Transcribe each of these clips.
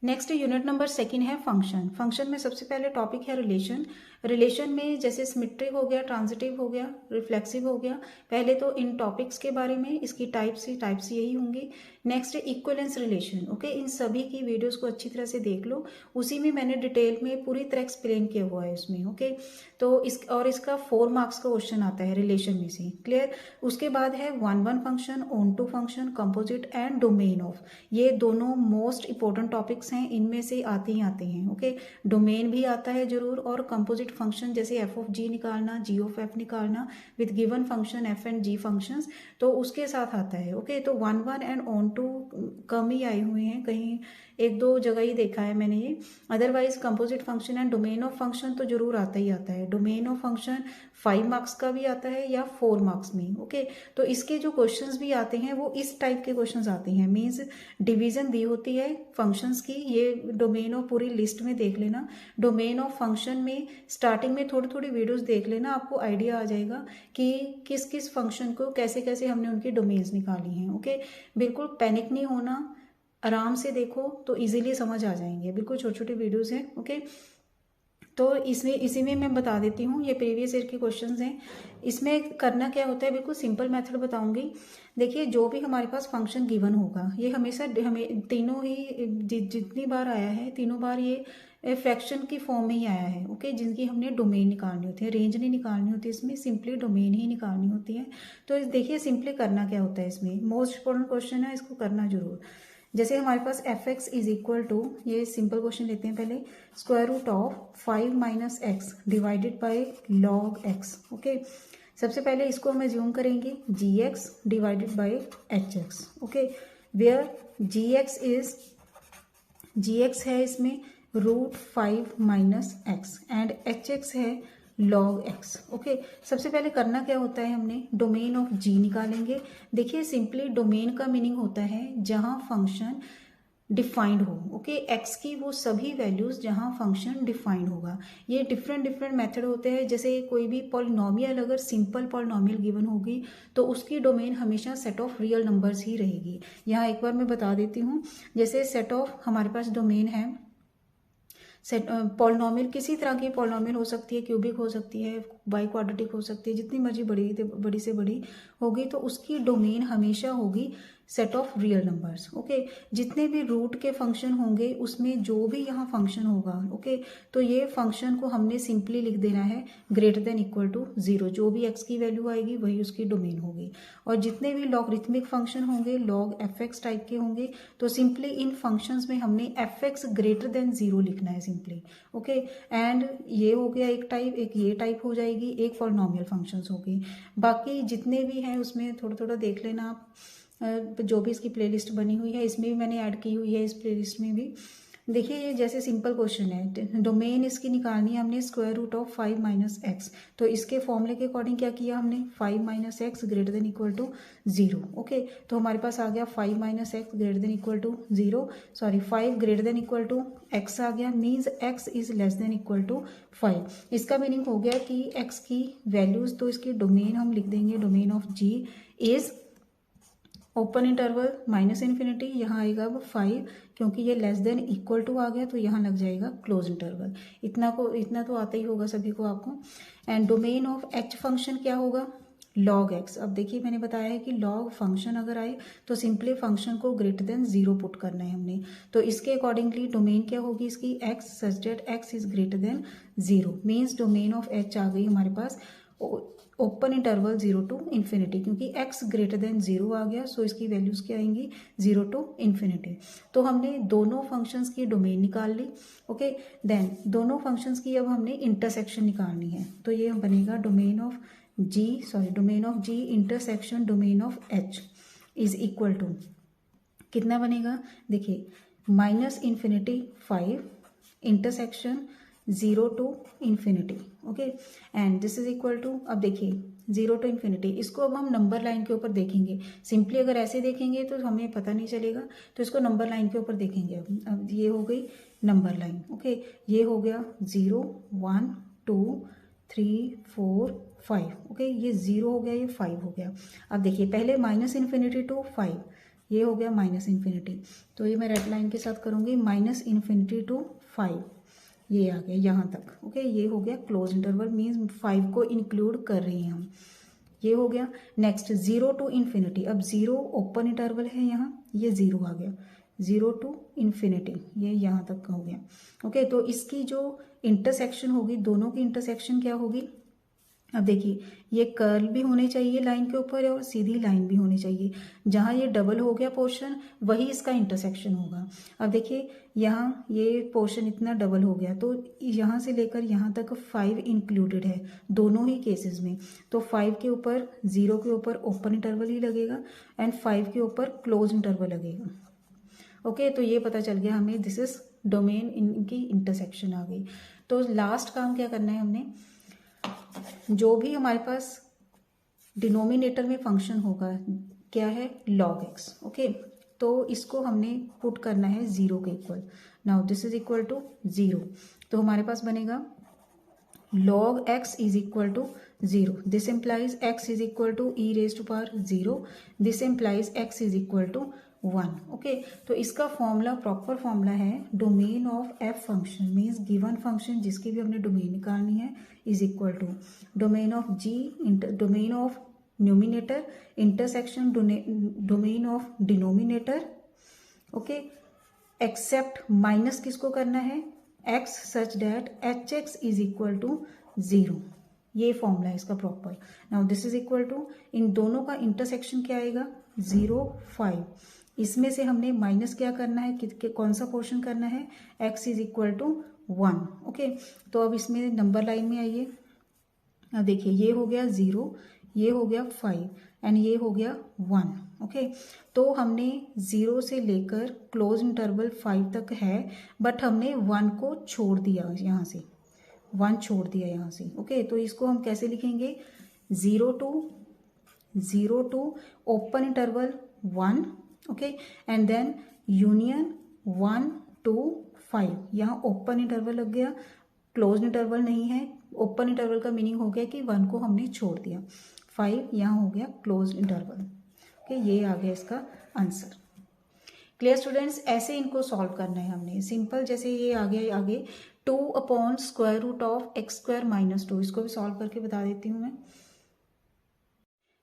Next unit number second है function. Function में सबसे पहले टॉपिक है रिलेशन। रिलेशन में जैसे सिमेट्रिक हो गया, ट्रांजिटिव हो गया, रिफ्लेक्सिव हो गया। पहले तो इन टॉपिक्स के बारे में, इसकी टाइप्स यही होंगी। नेक्स्ट है इक्विवेलेंस रिलेशन। ओके, इन सभी की वीडियोस को अच्छी तरह से देख लो, उसी में मैंने डिटेल में पूरी तरह एक्सप्लेन किया हुआ है उसमें। ओके, तो इसका 4 मार्क्स का क्वेश्चन आता है रिलेशन में से। क्लियर। उसके बाद है one one function, onto function, composite and domain of. ये दोनों मोस्ट इंपॉर्टेंट टॉपिक्स हैं, इनमें से आते ही आते हैं। ओके, डोमेन भी आता है जरूर, और कंपोजिट फंक्शन जैसे एफ ऑफ जी निकालना, जी ऑफ एफ निकालना with given function F and G functions, तो उसके साथ आता है। ओके, तो one one and onto कम ही आए हुए हैं, कहीं एक दो जगह ही देखा है मैंने ये। Otherwise composite function and domain of function तो जरूर आता ही आता है। डोमेन ऑफ फंक्शन 5 मार्क्स का भी आता है या 4 मार्क्स में। ओके, तो इसके जो क्वेश्चंस भी आते हैं वो इस टाइप के क्वेश्चंस आते हैं। मीन्स डिवीजन दी होती है फंक्शंस की। ये डोमेन ऑफ पूरी लिस्ट में देख लेना। डोमेन ऑफ फंक्शन में स्टार्टिंग में थोड़ी थोड़ी वीडियोस देख लेना, आपको आइडिया आ जाएगा कि किस किस फंक्शन को कैसे कैसे हमने उनकी डोमेन्स निकाली हैं। ओके, बिल्कुल पैनिक नहीं होना, आराम से देखो तो इजीली समझ आ जाएंगे। बिल्कुल छोटी छोटी वीडियोस हैं। ओके, तो इसमें इसी में मैं बता देती हूँ, ये प्रीवियस ईयर के क्वेश्चंस हैं। इसमें करना क्या होता है, बिल्कुल सिंपल मेथड बताऊंगी। देखिए, जो भी हमारे पास फंक्शन गिवन होगा, ये हमेशा हमें तीनों ही जितनी बार आया है, तीनों बार ये फ्रैक्शन की फॉर्म में ही आया है। ओके, जिनकी हमने डोमेन निकालनी होती है, रेंज नहीं निकालनी होती, इसमें सिंपली डोमेन ही निकालनी होती है। तो देखिए सिंपली करना क्या होता है, इसमें मोस्ट इंपॉर्टेंट क्वेश्चन है, इसको करना जरूर। जैसे हमारे पास f x is equal to, ये सिंपल क्वेश्चन लेते हैं पहले, square root of 5 minus x divided by log x. Okay, सबसे पहले इसको हम एज्यूम करेंगे g x divided by h x. Okay, where g x है इसमें √5 minus x and h x है log x। ओके, सबसे पहले करना क्या होता है, हमने डोमेन ऑफ g निकालेंगे। देखिए सिंपली डोमेन का मीनिंग होता है जहां फंक्शन डिफाइंड हो। ओके, x की वो सभी वैल्यूज जहां फंक्शन डिफाइंड होगा। ये डिफरेंट मेथड होते हैं। जैसे कोई भी पॉलिनोमियल, अगर सिंपल पॉलिनोमियल गिवन होगी तो उसकी डोमेन हमेशा सेट ऑफ रियल नंबर्स ही रहेगी। यहाँ एक बार मैं बता देती हूँ, जैसे सेट ऑफ हमारे पास डोमेन है, सेट पॉलिनोमियल किसी तरह की पॉलिनोमियल हो सकती है, क्यूबिक हो सकती है, बाई क्वाड्रेटिक हो सकती है, जितनी मर्जी बड़ी से बड़ी होगी, तो उसकी डोमेन हमेशा होगी set of real numbers. Okay, जितने भी रूट के फंक्शन होंगे उसमें जो भी यहाँ फंक्शन होगा, ओके, तो ये फंक्शन को हमने सिंपली लिख देना है ग्रेटर देन इक्वल टू 0। जो भी x की वैल्यू आएगी वही उसकी डोमेन होगी। और जितने भी लॉगरिथमिक फंक्शन होंगे, लॉग एफ एक्स टाइप के होंगे, तो सिंपली इन फंक्शंस में हमने एफ एक्स ग्रेटर देन 0 लिखना है सिंपली। ओके, एंड ये हो गया एक टाइप, एक ये टाइप हो जाएगी, एक पॉलिनोमियल फंक्शंस हो गई। बाकी जितने भी हैं उसमें थोड़ा थोड़ा देख लेना आप। जो भी इसकी प्लेलिस्ट बनी हुई है इसमें भी मैंने ऐड की हुई है, इस प्लेलिस्ट में भी। देखिए ये जैसे सिंपल क्वेश्चन है, डोमेन इसकी निकालनी है हमने square root of 5 minus x. तो इसके फॉर्मूले के अकॉर्डिंग क्या किया हमने, 5 minus x greater than equal to 0। Okay, तो हमारे पास आ गया 5 minus x greater than equal to 0, sorry 5 greater than equal to x आ गया, means x is less than equal to 5। इसका मीनिंग हो गया कि एक्स की वैल्यूज, तो इसकी डोमेन हम लिख देंगे, domain of g is open interval minus infinity, यहाँ आएगा अब 5, क्योंकि ये लेस देन इक्वल टू आ गया तो यहाँ लग जाएगा क्लोज इंटरवल। इतना तो आता ही होगा सभी को आपको। And domain of H function क्या होगा, log x। अब देखिए मैंने बताया है कि log फंक्शन अगर आए तो सिंपली फंक्शन को ग्रेटर देन 0 पुट करना है हमने। तो इसके अकॉर्डिंगली डोमेन क्या होगी इसकी, x such that x is greater than 0, means domain of h आ गई हमारे पास ओपन इंटरवल 0 टू इन्फिनिटी, क्योंकि x ग्रेटर देन 0 आ गया, सो इसकी वैल्यूज क्या आएंगी 0 टू इन्फिनिटी। तो हमने दोनों फंक्शंस की डोमेन निकाल ली। ओके, देन दोनों फंक्शंस की अब हमने इंटरसेक्शन निकालनी है। तो ये बनेगा domain of g intersection domain of h is equal to कितना बनेगा, देखिए minus infinity 5 intersection 0 to infinity. Okay, and this is equal to, अब देखिए 0 टू इन्फिनिटी, इसको अब हम नंबर लाइन के ऊपर देखेंगे। सिंपली अगर ऐसे देखेंगे तो हमें पता नहीं चलेगा, तो इसको नंबर लाइन के ऊपर देखेंगे। अब ये हो गई नंबर लाइन। ओके, ये हो गया 0 1 2 3 4 5। ओके, ये 0 हो गया, ये 5 हो गया। अब देखिए पहले माइनस इन्फिनिटी टू 5, ये हो गया माइनस इन्फिनिटी, तो ये मैं रेड लाइन के साथ करूँगी माइनस इन्फिनिटी टू 5, ये आ गया यहाँ तक। ओके, ये हो गया क्लोज इंटरवल, मीन्स 5 को इंक्लूड कर रहे हैं हम, ये हो गया। नेक्स्ट 0 टू इन्फिनिटी, अब 0 ओपन इंटरवल है यहाँ, ये 0 आ गया, 0 टू इन्फिनिटी, ये यहाँ तक का हो गया। ओके, तो इसकी जो इंटरसेक्शन होगी, दोनों की इंटरसेक्शन क्या होगी, अब देखिए ये कर्ल भी होने चाहिए लाइन के ऊपर और सीधी लाइन भी होनी चाहिए। जहाँ ये डबल हो गया पोर्शन, वही इसका इंटरसेक्शन होगा। अब देखिए यहाँ ये पोर्शन इतना डबल हो गया, तो यहाँ से लेकर यहाँ तक 5 इंक्लूडेड है दोनों ही केसेस में। तो 5 के ऊपर 0 के ऊपर ओपन इंटरवल ही लगेगा एंड 5 के ऊपर क्लोज इंटरवल लगेगा। ओके, तो ये पता चल गया हमें, दिस इज डोमेन, इनकी इंटरसेक्शन आ गई। तो लास्ट काम क्या करना है हमने, जो भी हमारे पास डिनोमिनेटर में फंक्शन होगा क्या है, log x। ओके, तो इसको हमने पुट करना है 0 के equal. Now this is equal to 0, तो हमारे पास बनेगा log x is equal to 0, this implies x is equal to e raise to power 0, this implies x is equal to 1। Okay, तो इसका फॉर्मूला, प्रॉपर फॉर्मूला है domain of f function, means given function जिसकी भी हमने domain निकालनी है is equal to domain of g, domain of numerator intersection domain of denominator. Okay, except minus किसको करना है, x such that hx is equal to 0, ये formula है इसका proper. Now this is equal to, इन दोनों का इंटरसेक्शन क्या आएगा 0 5, इसमें से हमने माइनस क्या करना है, कौन सा पोर्शन करना है, x is equal to 1। Okay, तो अब इसमें नंबर लाइन में आइए, अब देखिए ये हो गया 0, ये हो गया 5 एंड ये हो गया 1। ओके, तो हमने 0 से लेकर क्लोज इंटरवल 5 तक है, बट हमने 1 को छोड़ दिया, यहाँ से 1 छोड़ दिया यहाँ से। ओके, तो इसको हम कैसे लिखेंगे, 0 to open interval 1, okay, and then union 1 to 5, यहाँ ओपन इंटरवल लग गया, क्लोज इंटरवल नहीं है। ओपन इंटरवल का मीनिंग हो गया कि 1 को हमने छोड़ दिया, 5 यहाँ हो गया क्लोज इंटरवल। ओके, ये आ गया इसका आंसर। क्लियर स्टूडेंट्स, ऐसे इनको सॉल्व करना है हमने, सिंपल, जैसे ये आ गया आगे 2 upon square root of x square minus 2, इसको भी सॉल्व करके बता देती हूँ मैं।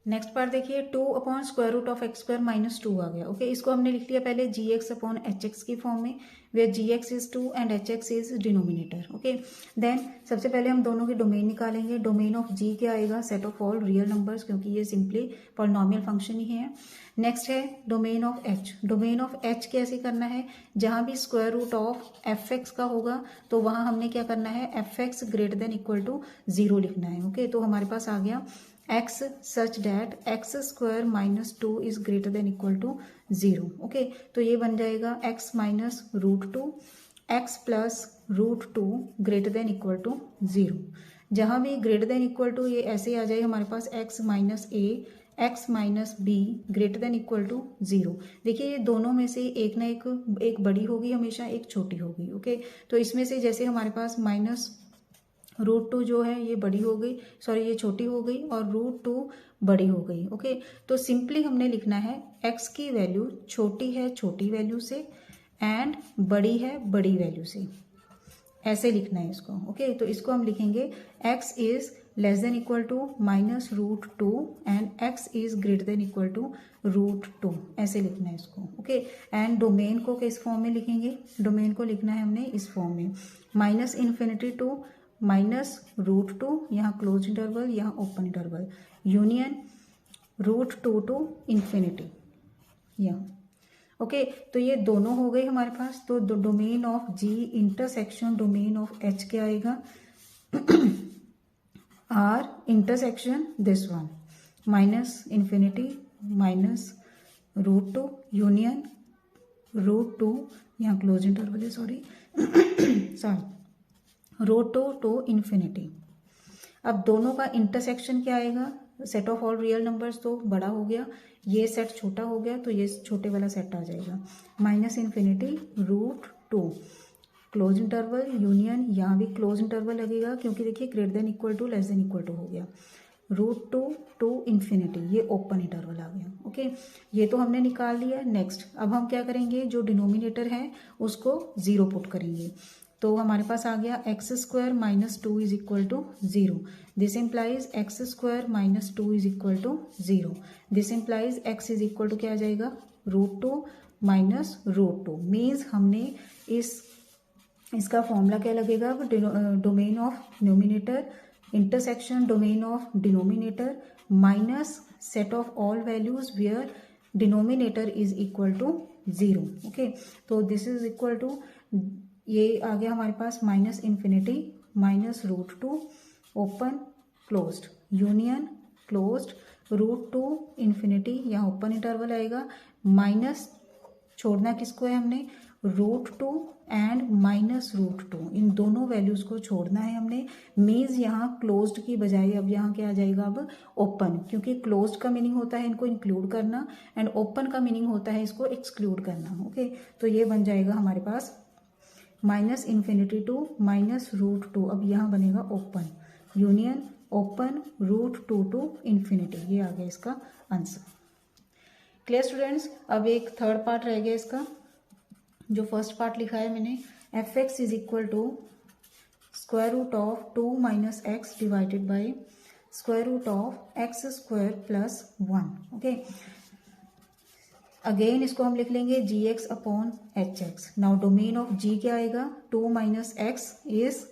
नेक्स्ट पार्ट देखिए, 2 upon square root of x square minus 2 आ गया। ओके, इसको हमने लिख लिया पहले gx अपॉन hx की फॉर्म में, where gx is 2 and hx is denominator. Okay, then सबसे पहले हम दोनों के डोमेन निकालेंगे। डोमेन ऑफ g क्या आएगा, set of all real numbers, क्योंकि ये सिंपली पॉलिनोमियल फंक्शन ही है। नेक्स्ट है domain of h। Domain of h कैसे करना है, जहाँ भी स्क्वायर रूट ऑफ fx का होगा तो वहाँ हमने क्या करना है, fx greater than equal to 0 लिखना है। ओके, तो हमारे पास आ गया x such that x square minus 2 is greater than equal to 0। Okay, तो ये बन जाएगा x minus root 2, x plus root 2 greater than equal to 0। जहाँ भी ग्रेटर देन इक्वल टू, ये ऐसे आ जाए हमारे पास x minus a, x minus b greater than equal to 0। देखिए ये दोनों में से एक ना एक बड़ी होगी हमेशा, एक छोटी होगी। ओके, तो इसमें से जैसे हमारे पास माइनस रूट 2 जो है ये बड़ी हो गई, सॉरी ये छोटी हो गई, और रूट 2 बड़ी हो गई। ओके, तो सिंपली हमने लिखना है x की वैल्यू छोटी है छोटी वैल्यू से एंड बड़ी है बड़ी वैल्यू से, ऐसे लिखना है इसको। ओके, तो इसको हम लिखेंगे x is less than equal to minus root 2 and x is greater than equal to root 2, ऐसे लिखना है इसको। ओके, एंड डोमेन को किस फॉर्म में लिखेंगे, डोमेन को लिखना है हमने इस फॉर्म में, minus infinity to minus root 2, यहाँ क्लोज इंटरवल यहाँ open interval, union root 2 to infinity यहाँ। ओके, तो ये दोनों हो गए हमारे पास। तो domain of g intersection domain of h क्या आएगा, r intersection this one, minus infinity minus root 2 union root 2, यहाँ क्लोज इंटरवल है, सॉरी रूट 2 टू इन्फिनिटी। अब दोनों का इंटरसेक्शन क्या आएगा, set of all real numbers, तो बड़ा हो गया, ये सेट छोटा हो गया, तो ये छोटे वाला सेट आ जाएगा, minus infinity root 2 close interval union, यहाँ भी क्लोज इंटरवल लगेगा क्योंकि देखिए greater than equal to less than equal to हो गया, √2 टू इन्फिनिटी, ये ओपन इंटरवल आ गया। ओके, ये तो हमने निकाल लिया। नेक्स्ट अब हम क्या करेंगे, जो डिनोमिनेटर है उसको 0 पुट करेंगे। तो हमारे पास आ गया x² minus 2 is equal to 0। This implies x² minus 2 is equal to 0। This implies x is equal to क्या आ जाएगा, √2 माइनस √2। मीन्स हमने इसका फॉर्मूला क्या लगेगा, domain of numerator intersection domain of denominator minus set of all values where denominator is equal to 0। Okay, तो this is equal to, ये आ गया हमारे पास minus infinity minus √2 open closed union closed √2 infinity, यहाँ open interval आएगा, minus छोड़ना किसको है हमने, √2 एंड माइनस √2, इन दोनों वैल्यूज को छोड़ना है हमने। मीन्स यहाँ क्लोज्ड की बजाय अब यहाँ क्या आ जाएगा, अब ओपन, क्योंकि क्लोज्ड का मीनिंग होता है इनको इंक्लूड करना एंड ओपन का मीनिंग होता है इसको एक्सक्लूड करना। ओके, तो ये बन जाएगा हमारे पास माइनस इन्फिनिटी टू माइनस √2, अब यहाँ बनेगा open union open √2 to infinity, ये आ गया इसका आंसर। क्लियर स्टूडेंट्स, अब एक थर्ड पार्ट रह गया इसका। जो फर्स्ट पार्ट लिखा है मैंने, f(x) is equal to √2 minus x divided by x² plus 1। Okay, again इसको हम लिख लेंगे gx upon hx। Now domain of g क्या आएगा, 2 minus x is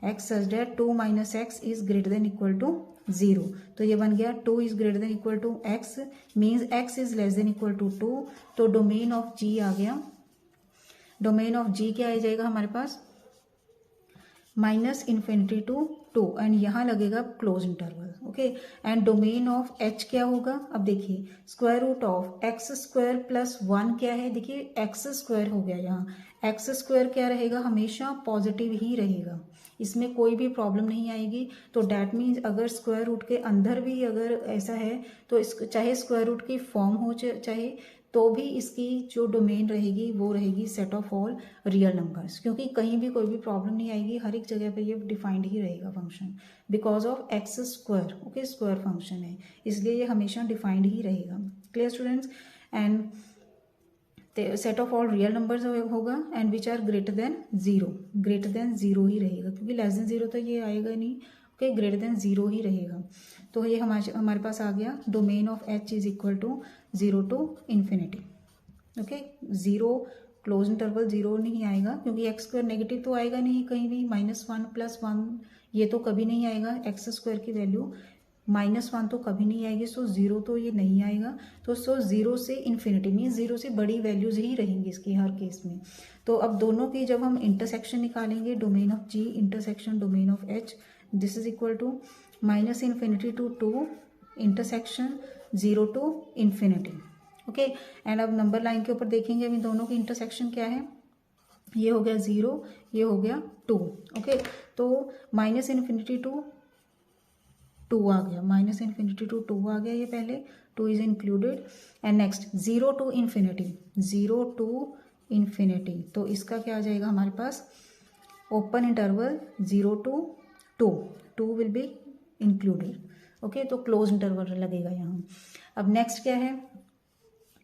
x such that 2 minus x is greater than equal to 0। तो ये बन गया 2 is greater than equal to x, means x is less than equal to 2। तो domain of g आ गया, domain of g क्या आ जाएगा हमारे पास, माइनस इन्फिनिटी टू 2 एंड यहाँ लगेगा close interval. Okay, and domain of h क्या होगा, अब देखिए x² प्लस 1 क्या है, देखिए x² हो गया, यहाँ x² क्या रहेगा, हमेशा पॉजिटिव ही रहेगा, इसमें कोई भी प्रॉब्लम नहीं आएगी। तो डैट मीन्स अगर स्क्वायर रूट के अंदर भी अगर ऐसा है तो चाहे स्क्वायर रूट की फॉर्म हो चाहे, तो भी इसकी जो डोमेन रहेगी वो रहेगी set of all real numbers, क्योंकि कहीं भी कोई भी प्रॉब्लम नहीं आएगी, हर एक जगह पे ये डिफाइंड ही रहेगा function, because of x²। Okay, square function है इसलिए ये हमेशा डिफाइंड ही रहेगा। Clear students, and set of all real numbers होगा and which are greater than 0, greater than 0 ही रहेगा, क्योंकि लेस देन 0 तो ये आएगा नहीं। ओके, ग्रेटर देन 0 ही रहेगा। तो ये हमारे पास आ गया domain of h is equal to 0 to infinity. Okay, 0 close interval 0 नहीं आएगा, क्योंकि x² नेगेटिव तो आएगा नहीं कहीं भी, -1 + 1 ये तो कभी नहीं आएगा, x² की वैल्यू -1 तो कभी नहीं आएगी, सो 0 तो ये नहीं आएगा। तो 0 से इन्फिनिटी मीन्स 0 से बड़ी वैल्यूज ही रहेंगी इसकी हर केस में। तो अब दोनों की जब हम इंटरसेक्शन निकालेंगे, domain of g intersection domain of h, this is equal to minus infinity to 2 intersection 0 to infinity. Okay, and अब नंबर लाइन के ऊपर देखेंगे इन दोनों की इंटरसेक्शन क्या है, ये हो गया 0, ये हो गया 2। ओके, तो माइनस इन्फिनिटी टू 2 आ गया, माइनस इन्फिनिटी टू 2 आ गया, ये पहले 2 is included. And next 0 to infinity, 0 to infinity, तो इसका क्या आ जाएगा हमारे पास, open interval 0 to 2 will be included. Okay, तो क्लोज इंटरवल लगेगा यहाँ। अब नेक्स्ट क्या है,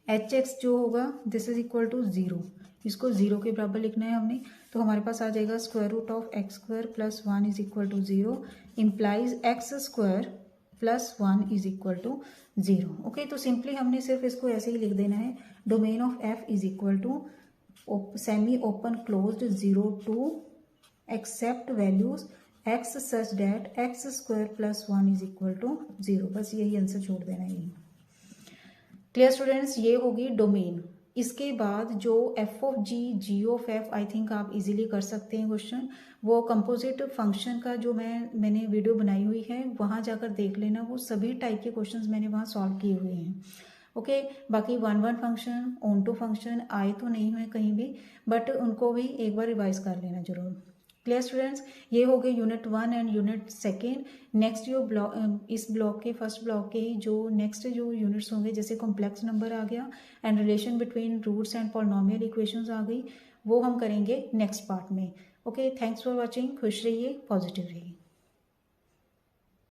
hx जो होगा दिस इज इक्वल टू 0, इसको 0 के बराबर लिखना है हमने। तो हमारे पास आ जाएगा √(x² + 1 is equal to 0 implies x² + 1 is equal to 0। Okay, तो सिंपली हमने सिर्फ इसको ऐसे ही लिख देना है, domain of f is equal to semi open closed 0 to except values x such that x² + 1 is equal to 0। बस यही आंसर छोड़ देना है यही। क्लियर स्टूडेंट्स, ये होगी डोमेन। इसके बाद जो f of g, g of f, I think आप इजीली कर सकते हैं क्वेश्चन। वो कंपोजिट फंक्शन का जो मैंने वीडियो बनाई हुई है, वहाँ जाकर देख लेना, वो सभी टाइप के क्वेश्चंस मैंने वहाँ सॉल्व किए हुए हैं। ओके, बाकी 1 फंक्शन, ऑन टू फंक्शन आए तो नहीं हुए कहीं भी, बट उनको भी एक बार रिवाइज कर लेना जरूर। क्लियर स्टूडेंट्स, ये हो गए यूनिट 1 एंड यूनिट 2। नेक्स्ट जो ब्लॉक, इस ब्लॉक के फर्स्ट ब्लॉक के जो नेक्स्ट जो यूनिट्स होंगे, जैसे कॉम्प्लेक्स नंबर आ गया and relation between roots and polynomial equations आ गई, वो हम करेंगे नेक्स्ट पार्ट में। ओके, थैंक्स फॉर वॉचिंग, खुश रहिए, पॉजिटिव रहिए।